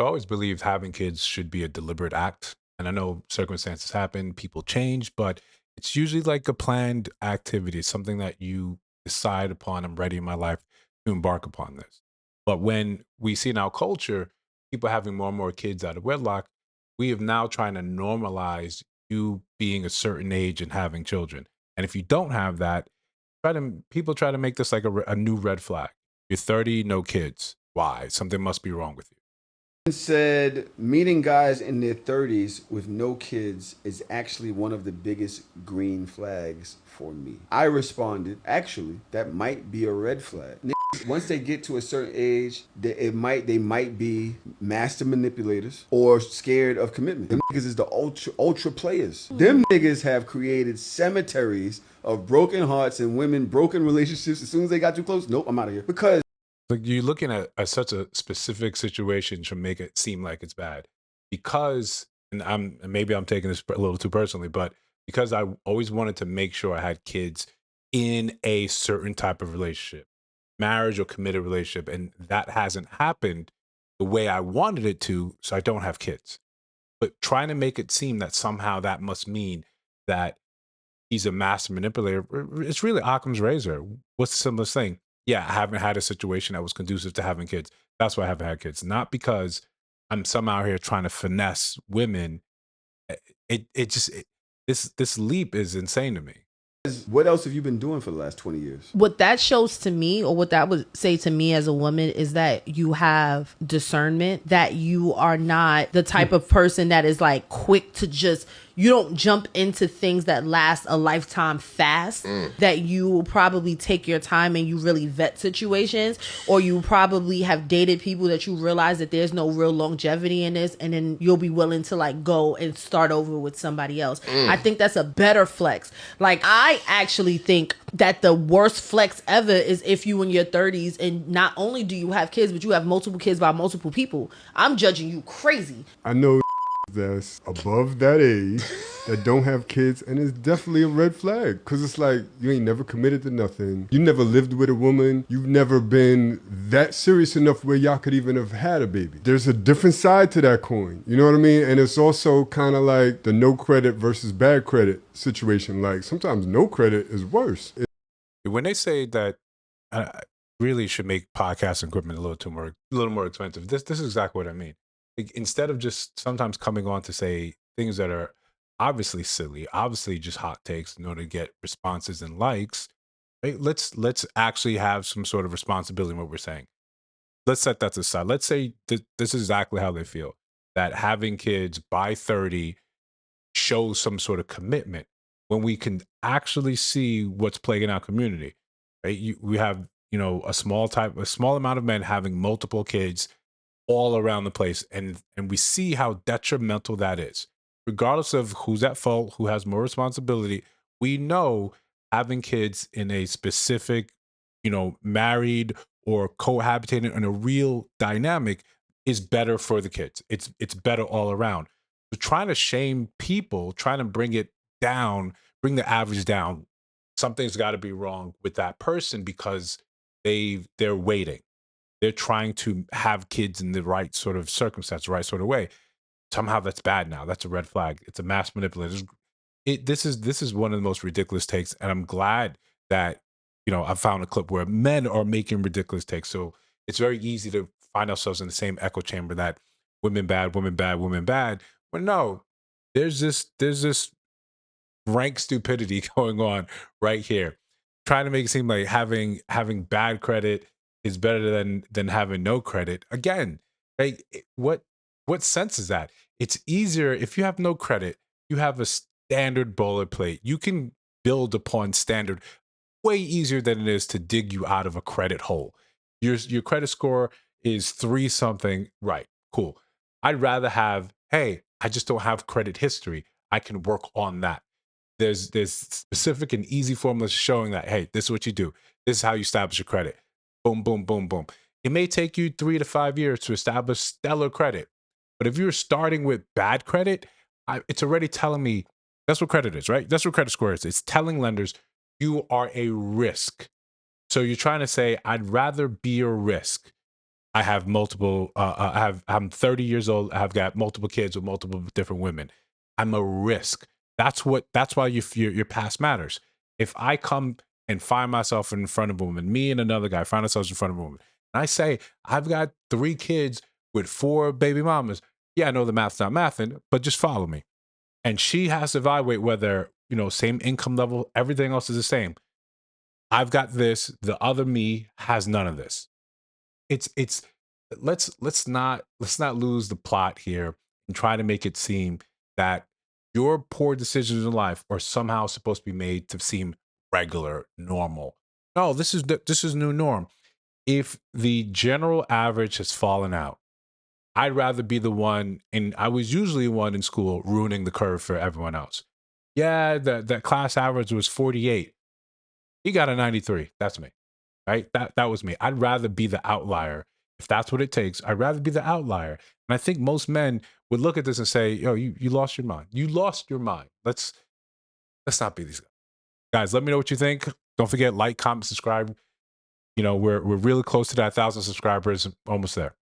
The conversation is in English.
I always believed having kids should be a deliberate act. And I know circumstances happen, people change, but it's usually like a planned activity, something that you decide upon. I'm ready in my life to embark upon this. But when we see in our culture people having more and more kids out of wedlock, we have now trying to normalize you being a certain age and having children. And if you don't have that, people try to make this like a new red flag. You're 30, no kids. Why? Something must be wrong with you. Said meeting guys in their 30s with no kids is actually one of the biggest green flags for me. I responded, actually, that might be a red flag. Once they get to a certain age, they might be master manipulators or scared of commitment. Them niggas is the ultra players. Them niggas have created cemeteries of broken hearts and women, broken relationships. As soon as they got too close, nope, I'm out of here. Because Like you're looking at such a specific situation to make it seem like it's bad because, and maybe I'm taking this a little too personally, but because I always wanted to make sure I had kids in a certain type of relationship, marriage or committed relationship, and that hasn't happened the way I wanted it to, so I don't have kids. But trying to make it seem that somehow that must mean that he's a master manipulator. It's really Occam's razor. What's the simplest thing? Yeah, I haven't had a situation that was conducive to having kids. That's why I haven't had kids. Not because I'm somehow here trying to finesse women. This leap is insane to me. what else have you been doing for the last 20 years? What that shows to me, or what that would say to me as a woman, is that you have discernment, that you are not the type of person that is like quick to just, you don't jump into things that last a lifetime fast, that you will probably take your time and you really vet situations, or you probably have dated people that you realize that there's no real longevity in this, and then you'll be willing to like go and start over with somebody else. I think that's a better flex. Like, I actually think that the worst flex ever is if you in your 30s and not only do you have kids, but you have multiple kids by multiple people. I'm judging you crazy. I know that's above that age that don't have kids, and it's definitely a red flag because it's like you ain't never committed to nothing. You never lived with a woman. You've never been that serious enough where y'all could even have had a baby. There's a different side to that coin. You know what I mean? And it's also kind of like the no credit versus bad credit situation. Like sometimes no credit is worse. When they say that I really should make podcast equipment a little more expensive, this is exactly what I mean. Like, instead of just sometimes coming on to say things that are obviously silly, obviously just hot takes in order to get responses and likes, right? Let's actually have some sort of responsibility in what we're saying. Let's set that aside. Let's say this is exactly how they feel, that having kids by 30 shows some sort of commitment when we can actually see what's plaguing our community. Right? We have, a small amount of men having multiple kids all around the place, and we see how detrimental that is. Regardless of who's at fault, who has more responsibility, we know having kids in a specific, married or cohabitating in a real dynamic is better for the kids. It's better all around. So trying to shame people, trying to bring it down, bring the average down, something's got to be wrong with that person because they're waiting. They're trying to have kids in the right sort of circumstance, right sort of way. Somehow that's bad now. That's a red flag. It's a mass manipulator. This is one of the most ridiculous takes, and I'm glad that I found a clip where men are making ridiculous takes. So it's very easy to find ourselves in the same echo chamber that women bad, women bad, women bad. But no, there's this rank stupidity going on right here, trying to make it seem like having bad credit is better than having no credit. Again, like what sense is that? It's easier if you have no credit, you have a standard boilerplate. You can build upon standard way easier than it is to dig you out of a credit hole. Your credit score is three something, right? Cool. I'd rather have, hey, I just don't have credit history. I can work on that. There's specific and easy formulas showing that, hey, this is what you do. This is how you establish your credit. Boom, boom, boom, boom. It may take you 3 to 5 years to establish stellar credit, but if you're starting with bad credit, it's already telling me that's what credit is, right? That's what credit score is. It's telling lenders you are a risk. So you're trying to say, I'd rather be a risk I have multiple. I'm 30 years old. I've got multiple kids with multiple different women. I'm a risk. That's why your past matters. If I come and find myself in front of a woman, me and another guy find ourselves in front of a woman, and I say I've got 3 kids with 4 baby mamas. Yeah, I know the math's not mathing, but just follow me. And she has to evaluate whether, same income level, everything else is the same. I've got this. The other me has none of this. It's let's not lose the plot here and try to make it seem that your poor decisions in life are somehow supposed to be made to seem regular, normal. No, this is new norm. If the general average has fallen out, I'd rather be the one, and I was usually one in school ruining the curve for everyone else. Yeah, that class average was 48. He got a 93. That's me. Right? That was me. I'd rather be the outlier. If that's what it takes, I'd rather be the outlier. And I think most men would look at this and say, "Yo, you lost your mind. You lost your mind. Let's not be these guys." Guys, let me know what you think. Don't forget, like, comment, subscribe. We're really close to that 1,000 subscribers, almost there.